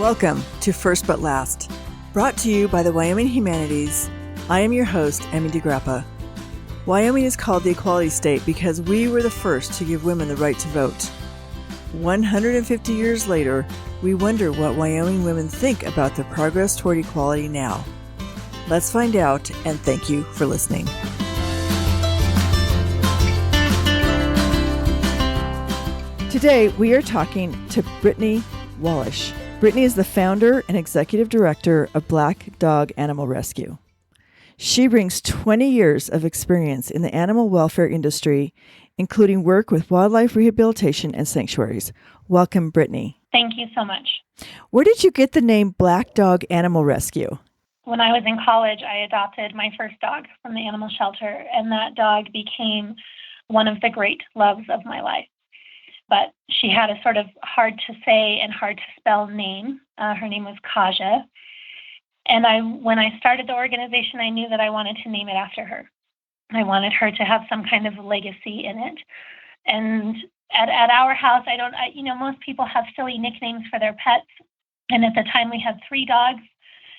Welcome to First But Last, brought to you by the Wyoming Humanities. I am your host, Emmy DeGrappa. Wyoming is called the Equality State because we were the first to give women the right to vote. 150 years later, we wonder what Wyoming women think about the progress toward equality now. Let's find out, and thank you for listening. Today, we are talking to Britney Wallesch. Britney is the founder and executive director of Black Dog Animal Rescue. She brings 20 years of experience in the animal welfare industry, including work with wildlife rehabilitation and sanctuaries. Welcome, Britney. Thank you so much. Where did you get the name Black Dog Animal Rescue? When I was in college, I adopted my first dog from the animal shelter, and that dog became one of the great loves of my life. But she had a sort of hard to say and hard to spell name. Her name was Kaja. And when I started the organization, I knew that I wanted to name it after her. I wanted her to have some kind of legacy in it. And at our house, most people have silly nicknames for their pets. And at the time, we had 3 dogs.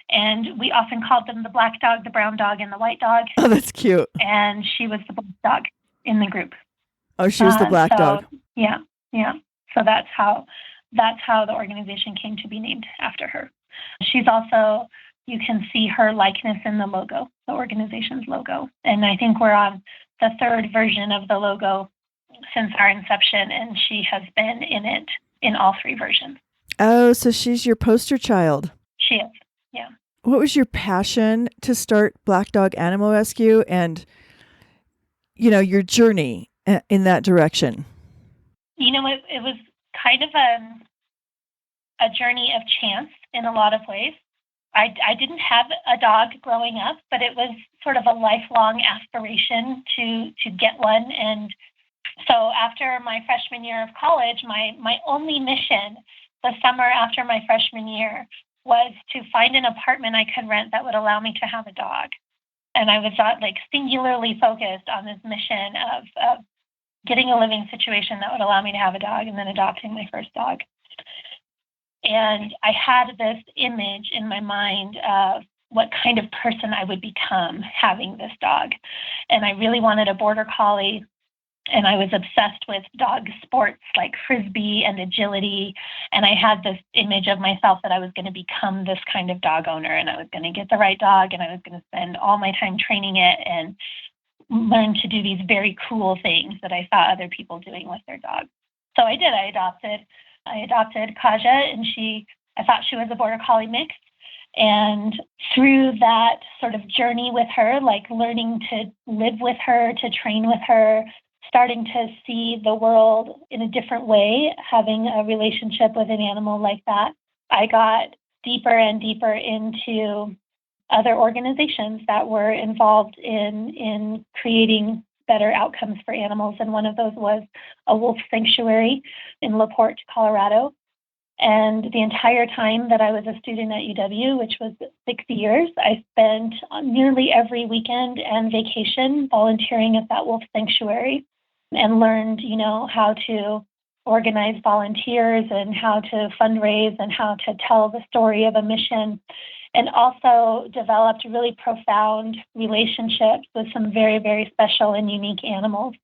And we often called them the black dog, the brown dog, and the white dog. Oh, that's cute. And she was the black dog in the group. Oh, she was the black dog. Yeah. So that's how the organization came to be named after her. She's also, you can see her likeness in the logo, the organization's logo. And I think we're on the 3rd version of the logo since our inception, and she has been in it in all 3 versions. Oh, so she's your poster child. She is, yeah. What was your passion to start Black Dog Animal Rescue and, your journey in that direction? It was kind of a journey of chance in a lot of ways. I didn't have a dog growing up, but it was sort of a lifelong aspiration to get one. And so after my freshman year of college, my only mission the summer after my freshman year was to find an apartment I could rent that would allow me to have a dog. And I was singularly focused on this mission of getting a living situation that would allow me to have a dog and then adopting my first dog. And I had this image in my mind of what kind of person I would become having this dog. And I really wanted a border collie. And I was obsessed with dog sports like frisbee and agility. And I had this image of myself that I was going to become this kind of dog owner, and I was going to get the right dog, and I was going to spend all my time training it and learn to do these very cool things that I saw other people doing with their dogs. So I did. I adopted Kaja, and I thought she was a border collie mix. And through that sort of journey with her, learning to live with her, to train with her, starting to see the world in a different way, having a relationship with an animal like that, I got deeper and deeper into other organizations that were involved in creating better outcomes for animals. And one of those was a wolf sanctuary in La Porte, Colorado. And the entire time that I was a student at UW, which was 6 years, I spent nearly every weekend and vacation volunteering at that wolf sanctuary and learned, how to organize volunteers and how to fundraise and how to tell the story of a mission. And also developed really profound relationships with some very, very special and unique animals.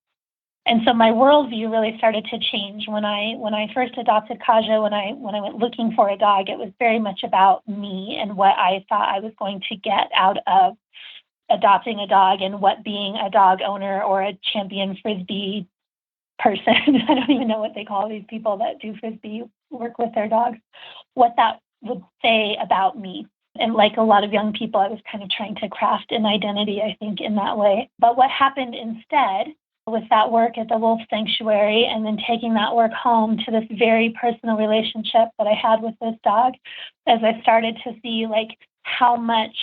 And so my worldview really started to change when I first adopted Kaja. When I went looking for a dog, it was very much about me and what I thought I was going to get out of adopting a dog, and what being a dog owner or a champion frisbee person, I don't even know what they call these people that do frisbee work with their dogs, what that would say about me. And like a lot of young people, I was kind of trying to craft an identity, I think, in that way. But what happened instead with that work at the Wolf Sanctuary, and then taking that work home to this very personal relationship that I had with this dog, as I started to see how much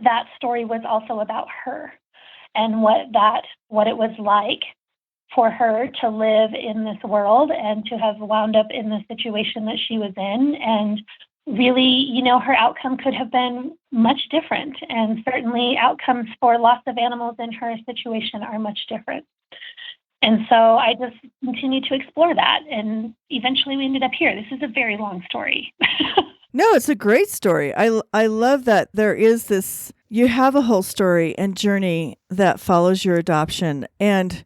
that story was also about her, and what it was like for her to live in this world and to have wound up in the situation that she was in. And really, her outcome could have been much different. And certainly outcomes for lots of animals in her situation are much different. And so I just continued to explore that. And eventually we ended up here. This is a very long story. No, it's a great story. I love that there is this, you have a whole story and journey that follows your adoption. And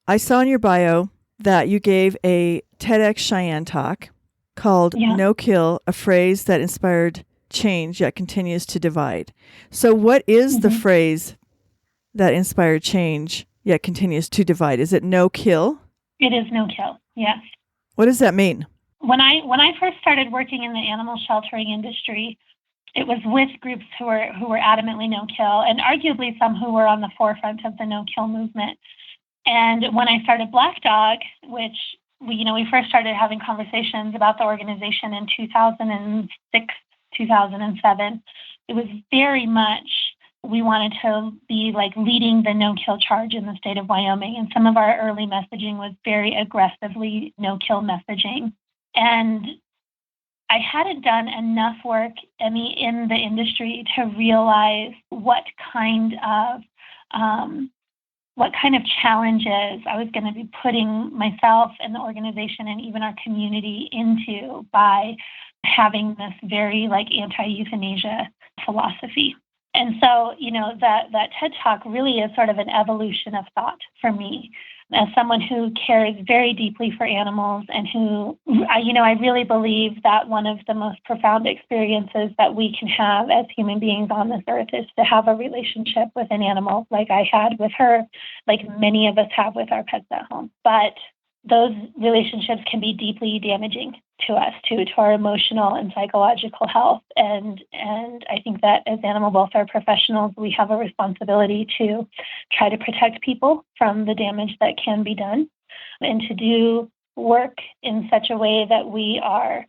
I saw in your bio that you gave a TEDx Cheyenne talk called Yeah. No Kill, a phrase that inspired change yet continues to divide. So what is the phrase that inspired change yet continues to divide? Is it no kill? It is no kill, yes. What does that mean? When I first started working in the animal sheltering industry, it was with groups who were adamantly no kill, and arguably some who were on the forefront of the no kill movement. And when I started Black Dog, which we first started having conversations about the organization in 2006, 2007, it was very much, we wanted to be like leading the no-kill charge in the state of Wyoming. And some of our early messaging was very aggressively no-kill messaging. And I hadn't done enough work, Emmy, in the industry to realize what kind of challenges I was going to be putting myself and the organization and even our community into by having this very anti-euthanasia philosophy. And so, that TED Talk really is sort of an evolution of thought for me as someone who cares very deeply for animals and who, I really believe that one of the most profound experiences that we can have as human beings on this earth is to have a relationship with an animal like I had with her, like many of us have with our pets at home. But those relationships can be deeply damaging to us, to our emotional and psychological health. And I think that as animal welfare professionals, we have a responsibility to try to protect people from the damage that can be done and to do work in such a way that we are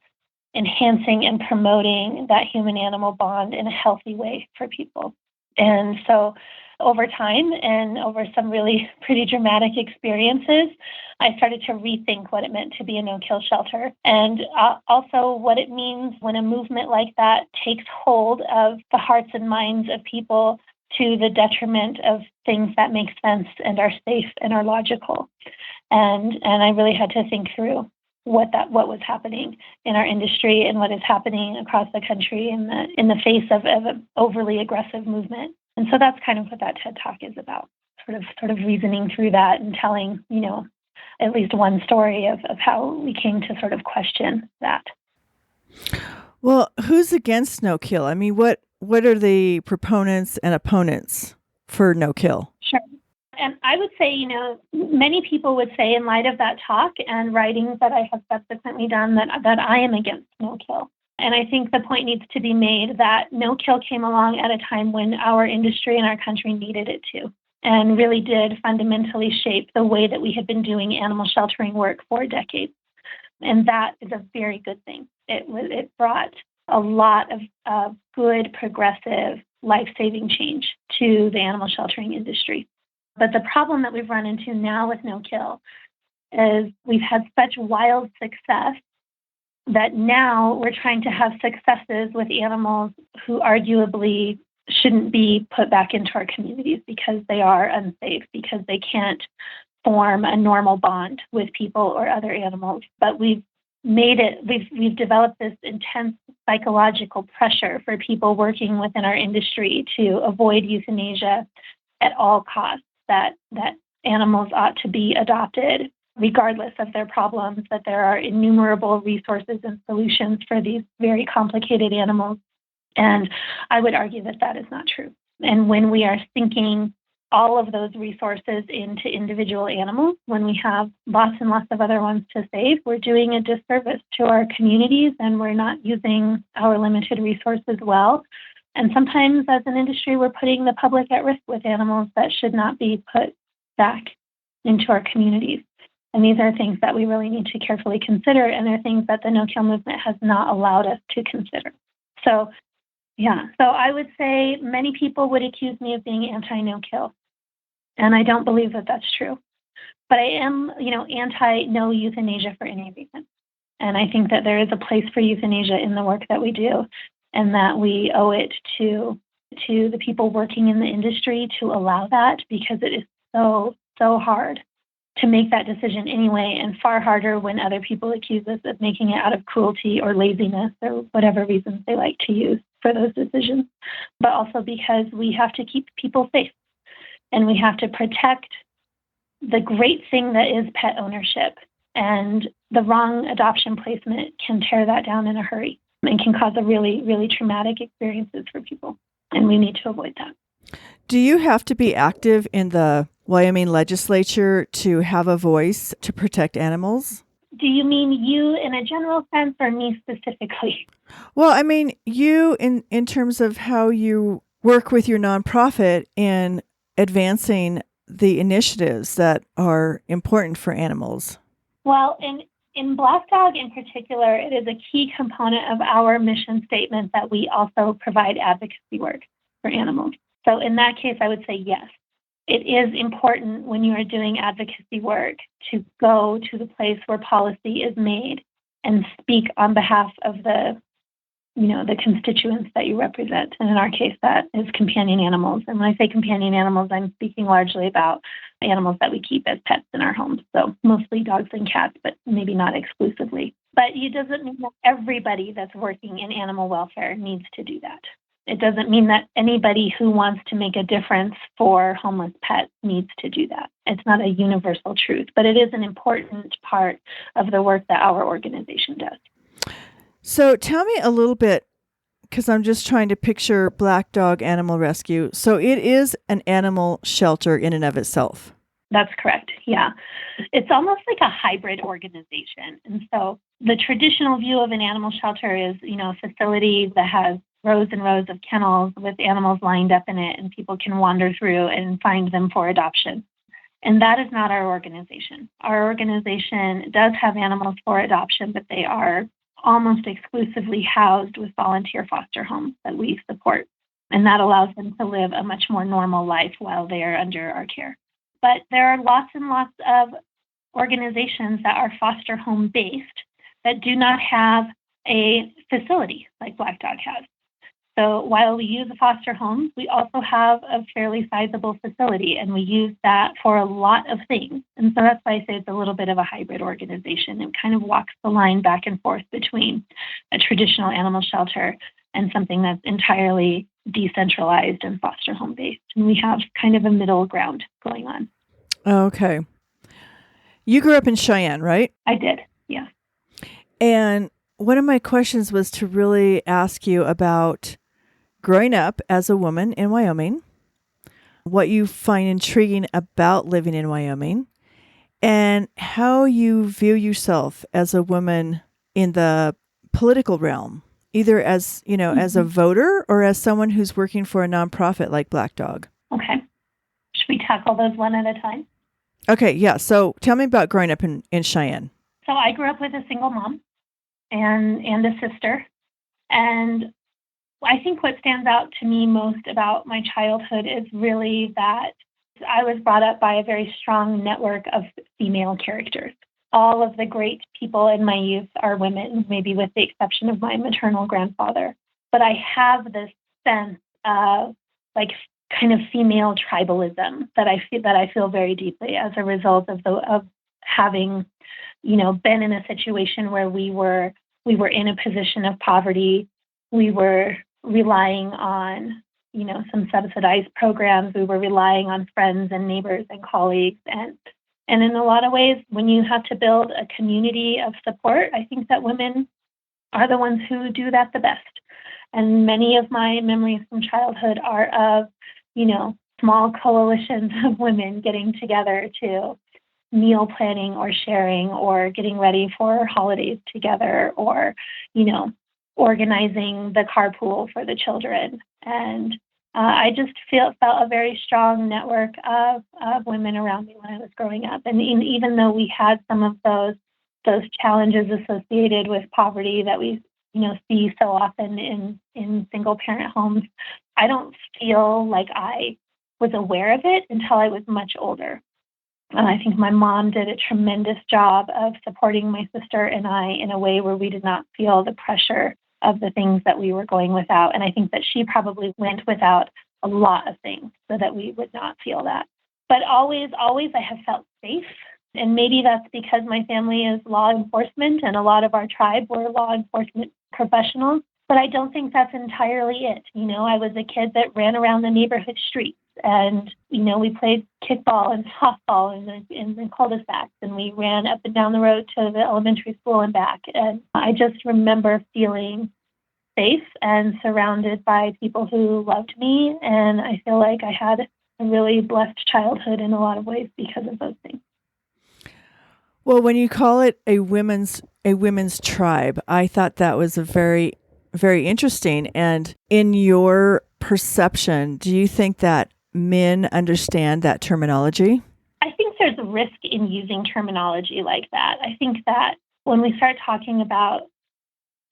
enhancing and promoting that human-animal bond in a healthy way for people. And so over time and over some really pretty dramatic experiences, I started to rethink what it meant to be a no-kill shelter, and also what it means when a movement like that takes hold of the hearts and minds of people to the detriment of things that make sense and are safe and are logical. And I really had to think through what was happening in our industry and what is happening across the country in the face of an overly aggressive movement. And so that's kind of what that TED Talk is about, sort of reasoning through that and telling, at least one story of how we came to sort of question that. Well, who's against no kill? I mean, what are the proponents and opponents for no kill? Sure. And I would say, many people would say in light of that talk and writings that I have subsequently done that I am against no kill. And I think the point needs to be made that no kill came along at a time when our industry and our country needed it to, and really did fundamentally shape the way that we had been doing animal sheltering work for decades. And that is a very good thing. It brought a lot of good, progressive, life-saving change to the animal sheltering industry. But the problem that we've run into now with no kill is we've had such wild success that now we're trying to have successes with animals who arguably shouldn't be put back into our communities because they are unsafe, because they can't form a normal bond with people or other animals. But we've developed this intense psychological pressure for people working within our industry to avoid euthanasia at all costs, that animals ought to be adopted regardless of their problems, that there are innumerable resources and solutions for these very complicated animals. And I would argue that that is not true. And when we are sinking all of those resources into individual animals, when we have lots and lots of other ones to save, we're doing a disservice to our communities, and we're not using our limited resources well. And sometimes as an industry, we're putting the public at risk with animals that should not be put back into our communities. And these are things that we really need to carefully consider, and they're things that the no-kill movement has not allowed us to consider. So I would say many people would accuse me of being anti-no-kill, and I don't believe that that's true. But I am, anti-no euthanasia for any reason. And I think that there is a place for euthanasia in the work that we do, and that we owe it to the people working in the industry to allow that, because it is so, so hard to make that decision anyway, and far harder when other people accuse us of making it out of cruelty or laziness or whatever reasons they like to use for those decisions, but also because we have to keep people safe and we have to protect the great thing that is pet ownership. And the wrong adoption placement can tear that down in a hurry and can cause a really, really traumatic experiences for people. And we need to avoid that. Do you have to be active in the Wyoming Legislature to have a voice to protect animals? Do you mean you in a general sense or me specifically? Well, I mean, you in terms of how you work with your nonprofit in advancing the initiatives that are important for animals. Well, in Black Dog in particular, it is a key component of our mission statement that we also provide advocacy work for animals. So in that case, I would say yes. It is important when you are doing advocacy work to go to the place where policy is made and speak on behalf of the constituents that you represent. And in our case, that is companion animals. And when I say companion animals, I'm speaking largely about animals that we keep as pets in our homes. So mostly dogs and cats, but maybe not exclusively. But it doesn't mean that everybody that's working in animal welfare needs to do that. It doesn't mean that anybody who wants to make a difference for homeless pets needs to do that. It's not a universal truth, but it is an important part of the work that our organization does. So tell me a little bit, because I'm just trying to picture Black Dog Animal Rescue. So it is an animal shelter in and of itself. That's correct. Yeah. It's almost like a hybrid organization. And so the traditional view of an animal shelter is, a facility that has rows and rows of kennels with animals lined up in it, and people can wander through and find them for adoption. And that is not our organization. Our organization does have animals for adoption, but they are almost exclusively housed with volunteer foster homes that we support. And that allows them to live a much more normal life while they are under our care. But there are lots and lots of organizations that are foster home based that do not have a facility like Black Dog has. So while we use a foster home, we also have a fairly sizable facility, and we use that for a lot of things. And so that's why I say it's a little bit of a hybrid organization. It kind of walks the line back and forth between a traditional animal shelter and something that's entirely decentralized and foster home based. And we have kind of a middle ground going on. Okay. You grew up in Cheyenne, right? I did, yeah. And one of my questions was to really ask you about growing up as a woman in Wyoming, what you find intriguing about living in Wyoming, and how you view yourself as a woman in the political realm, either as, as a voter or as someone who's working for a nonprofit like Black Dog. Okay. Should we tackle those one at a time? Okay, yeah. So tell me about growing up in Cheyenne. So I grew up with a single mom and a sister. And I think what stands out to me most about my childhood is really that I was brought up by a very strong network of female characters. All of the great people in my youth are women, maybe with the exception of my maternal grandfather. But I have this sense of kind of female tribalism that I feel very deeply as a result of having, been in a situation where we were in a position of poverty. We were relying on, some subsidized programs. We were relying on friends and neighbors and colleagues. And in a lot of ways, when you have to build a community of support, I think that women are the ones who do that the best. And many of my memories from childhood are of, small coalitions of women getting together to meal planning or sharing or getting ready for holidays together or, organizing the carpool for the children. And I just felt a very strong network of women around me when I was growing up. And even though we had some of those challenges associated with poverty that we see so often in single parent homes, I don't feel like I was aware of it until I was much older. And I think my mom did a tremendous job of supporting my sister and I in a way where we did not feel the pressure of the things that we were going without. And I think that she probably went without a lot of things so that we would not feel that. But always I have felt safe And maybe that's because my family is law enforcement and a lot of our tribe were law enforcement professionals. But I don't think that's entirely it. I was a kid that ran around the neighborhood streets and, we played kickball and softball in the cul-de-sacs, and we ran up and down the road to the elementary school and back. And I just remember feeling safe and surrounded by people who loved me. And I feel like I had a really blessed childhood in a lot of ways because of those things. Well, when you call it a women's tribe, I thought that was a very, very interesting. And in your perception, do you think that men understand that terminology? I think there's a risk in using terminology like that. I think that when we start talking about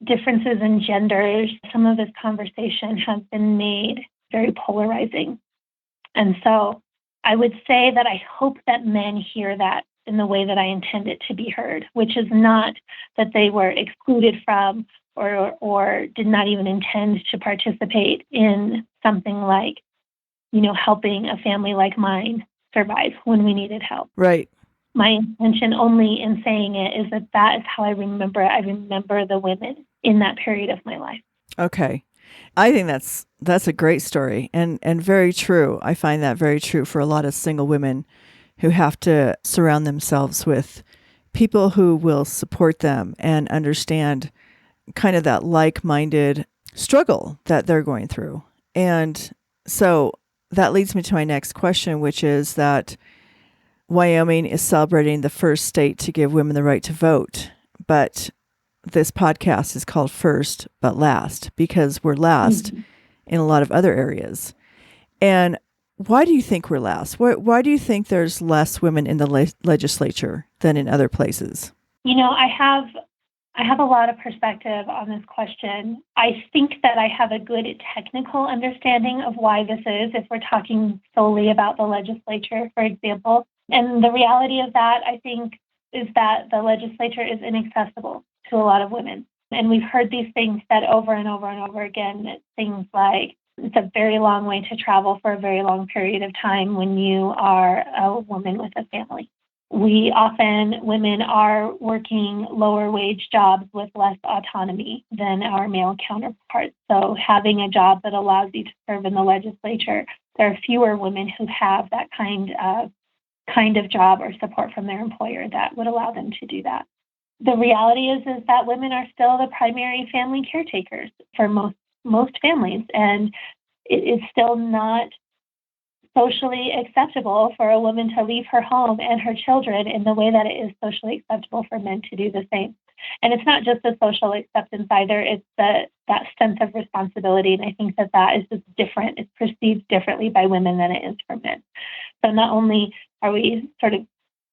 differences in genders, some of this conversation has been made very polarizing. And so I would say that I hope that men hear that in the way that I intend it to be heard, which is not that they were excluded from or did not even intend to participate in something like, helping a family like mine survive when we needed help. Right. My intention only in saying it is that is how I remember it. I remember the women in that period of my life. Okay. I think that's a great story and very true. I find that very true for a lot of single women who have to surround themselves with people who will support them and understand kind of that like-minded struggle that they're going through. And so that leads me to my next question, which is that Wyoming is celebrating the first state to give women the right to vote. But this podcast is called First But Last because we're last in a lot of other areas. And why do you think we're last? Why do you think there's less women in the legislature than in other places? I have a lot of perspective on this question. I think that I have a good technical understanding of why this is, if we're talking solely about the legislature, for example. And the reality of that, I think, is that the legislature is inaccessible to a lot of women. And we've heard these things said over and over and over again, things like, it's a very long way to travel for a very long period of time when you are a woman with a family. Women are working lower wage jobs with less autonomy than our male counterparts. So having a job that allows you to serve in the legislature, there are fewer women who have that kind of job or support from their employer that would allow them to do that. The reality is that women are still the primary family caretakers for most families, and it is still not socially acceptable for a woman to leave her home and her children in the way that it is socially acceptable for men to do the same. And it's not just a social acceptance either, it's that sense of responsibility. And I think that is just different. It's perceived differently by women than it is for men. So not only are we sort of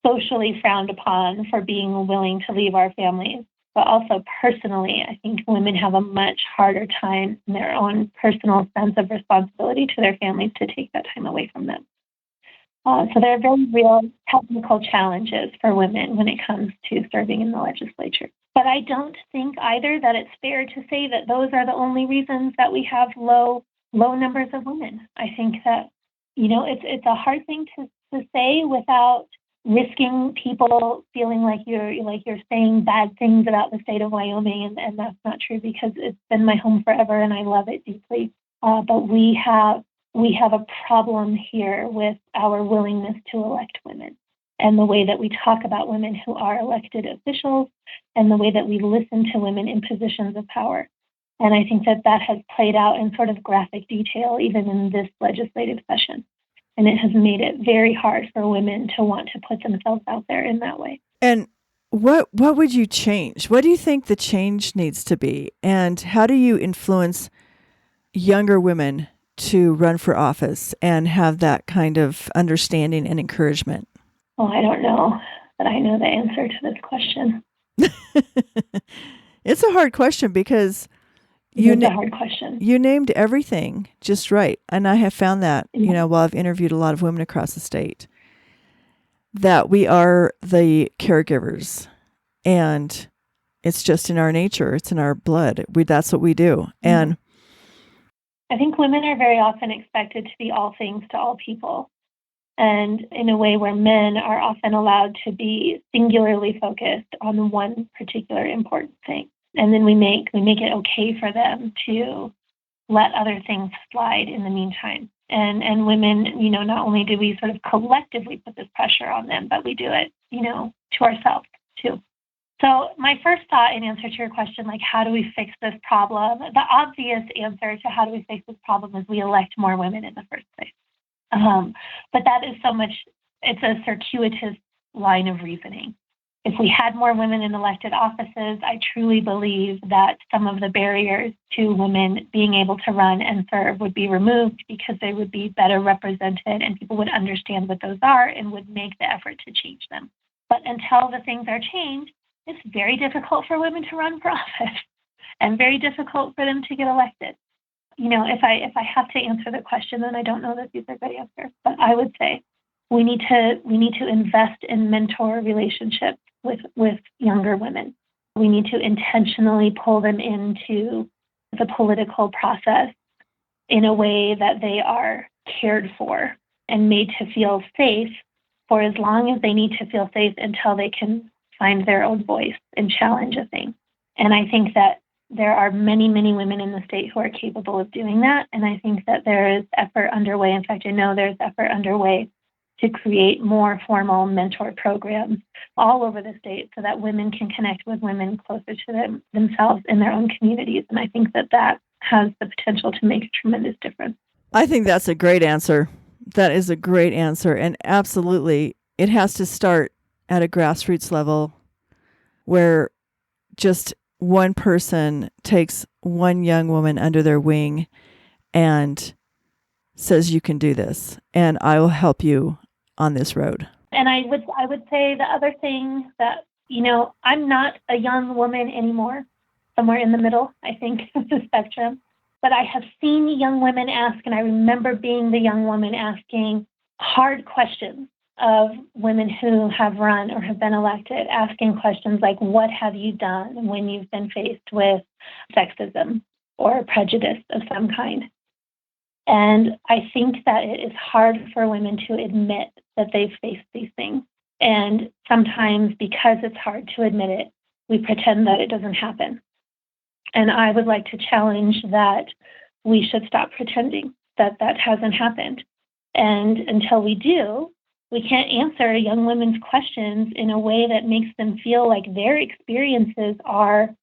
socially frowned upon for being willing to leave our families, but also personally, I think women have a much harder time in their own personal sense of responsibility to their families to take that time away from them. So there are very real technical challenges for women when it comes to serving in the legislature. But I don't think either that it's fair to say that those are the only reasons that we have low numbers of women. I think that, it's a hard thing to say without risking people feeling like you're saying bad things about the state of Wyoming, and that's not true because it's been my home forever and I love it deeply. But we have a problem here with our willingness to elect women and the way that we talk about women who are elected officials and the way that we listen to women in positions of power. And I think that has played out in sort of graphic detail even in this legislative session. And it has made it very hard for women to want to put themselves out there in that way. And what would you change? What do you think the change needs to be? And how do you influence younger women to run for office and have that kind of understanding and encouragement? Well, I don't know that I know the answer to this question. It's a hard question because it's a hard question. You named everything just right. And I have found that, while I've interviewed a lot of women across the state, that we are the caregivers. And it's just in our nature. It's in our blood. That's what we do. Mm-hmm. And I think women are very often expected to be all things to all people. and in a way where men are often allowed to be singularly focused on one particular important thing. And then we make it okay for them to let other things slide in the meantime. And women, not only do we sort of collectively put this pressure on them, but we do it, to ourselves too. So my first thought in answer to your question, like, how do we fix this problem? The obvious answer to how do we fix this problem is we elect more women in the first place. But that is it's a circuitous line of reasoning. If we had more women in elected offices, I truly believe that some of the barriers to women being able to run and serve would be removed because they would be better represented and people would understand what those are and would make the effort to change them. But until the things are changed, it's very difficult for women to run for office and very difficult for them to get elected. If I have to answer the question, then I don't know that these are good answers, but I would say we need to invest in mentor relationships with younger women. We need to intentionally pull them into the political process in a way that they are cared for and made to feel safe for as long as they need to feel safe until they can find their own voice and challenge a thing. And I think that there are many, many women in the state who are capable of doing that. And I think that there is effort underway. In fact, I know there's effort underway to create more formal mentor programs all over the state so that women can connect with women closer to themselves in their own communities. And I think that has the potential to make a tremendous difference. I think that's a great answer. That is a great answer. And absolutely, it has to start at a grassroots level where just one person takes one young woman under their wing and says, you can do this, and I will help you on this road. And I would say the other thing that, I'm not a young woman anymore, somewhere in the middle, I think, of the spectrum. But I have seen young women ask, and I remember being the young woman asking hard questions of women who have run or have been elected, asking questions like, what have you done when you've been faced with sexism or prejudice of some kind? And I think that it is hard for women to admit that they've faced these things. And sometimes because it's hard to admit it, we pretend that it doesn't happen. And I would like to challenge that we should stop pretending that that hasn't happened. And until we do, we can't answer young women's questions in a way that makes them feel like their experiences are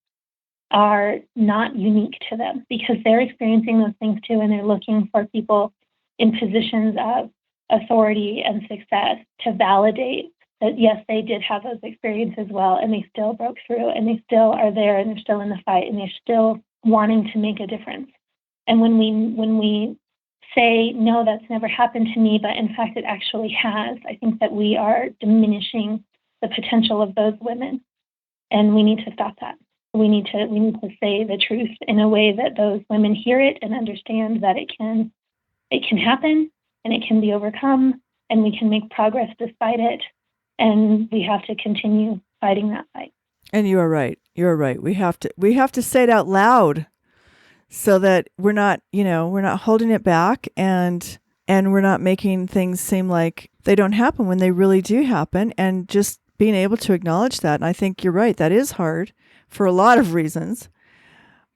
not unique to them, because they're experiencing those things too, and they're looking for people in positions of authority and success to validate that, yes, they did have those experiences well, and they still broke through, and they still are there, and they're still in the fight, and they're still wanting to make a difference. And when we say, no, that's never happened to me, but in fact it actually has, I think that we are diminishing the potential of those women, and we need to stop that. We need to say the truth in a way that those women hear it and understand that it can happen and it can be overcome, and we can make progress despite it. And we have to continue fighting that fight. And you are right. You're right. We have to say it out loud so that we're not holding it back, and we're not making things seem like they don't happen when they really do happen, and just being able to acknowledge that. And I think you're right. That is hard for a lot of reasons,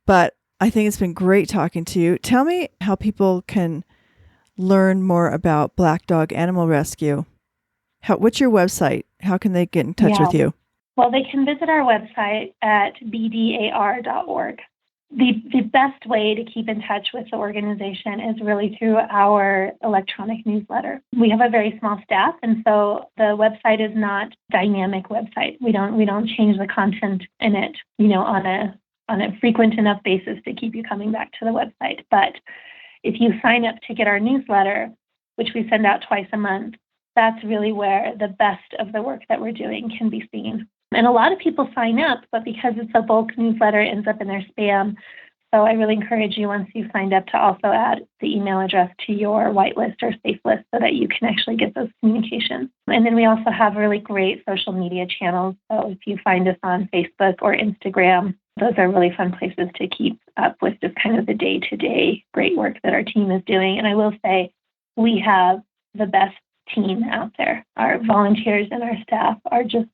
but I think it's been great talking to you. Tell me how people can learn more about Black Dog Animal Rescue. What's your website? How can they get in touch with you? Well, they can visit our website at bdar.org. The best way to keep in touch with the organization is really through our electronic newsletter. We have a very small staff, and so the website is not a dynamic website. We don't change the content in it, on a frequent enough basis to keep you coming back to the website. But if you sign up to get our newsletter, which we send out twice a month, that's really where the best of the work that we're doing can be seen. And a lot of people sign up, but because it's a bulk newsletter, it ends up in their spam. So I really encourage you, once you've signed up, to also add the email address to your whitelist or safe list so that you can actually get those communications. And then we also have really great social media channels. So if you find us on Facebook or Instagram, those are really fun places to keep up with just kind of the day-to-day great work that our team is doing. And I will say we have the best team out there. Our volunteers and our staff are just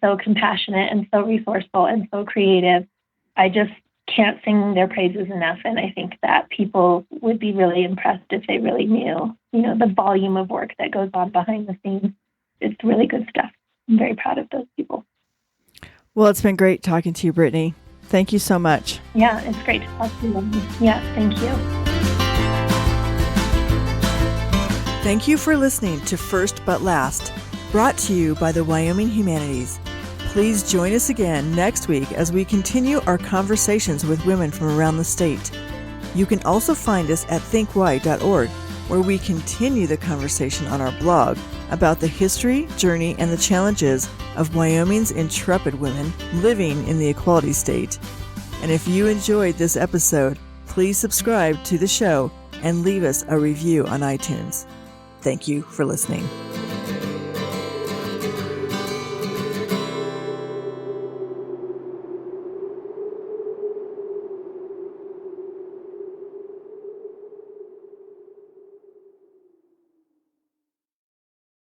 so compassionate and so resourceful and so creative. I just can't sing their praises enough. And I think that people would be really impressed if they really knew, the volume of work that goes on behind the scenes. It's really good stuff. I'm very proud of those people. Well, it's been great talking to you, Britney. Thank you so much. Yeah, it's great to talk to you. Yeah, thank you. Thank you for listening to First But Last, brought to you by the Wyoming Humanities. Please join us again next week as we continue our conversations with women from around the state. You can also find us at thinkwy.org, where we continue the conversation on our blog about the history, journey, and the challenges of Wyoming's intrepid women living in the Equality State. And if you enjoyed this episode, please subscribe to the show and leave us a review on iTunes. Thank you for listening.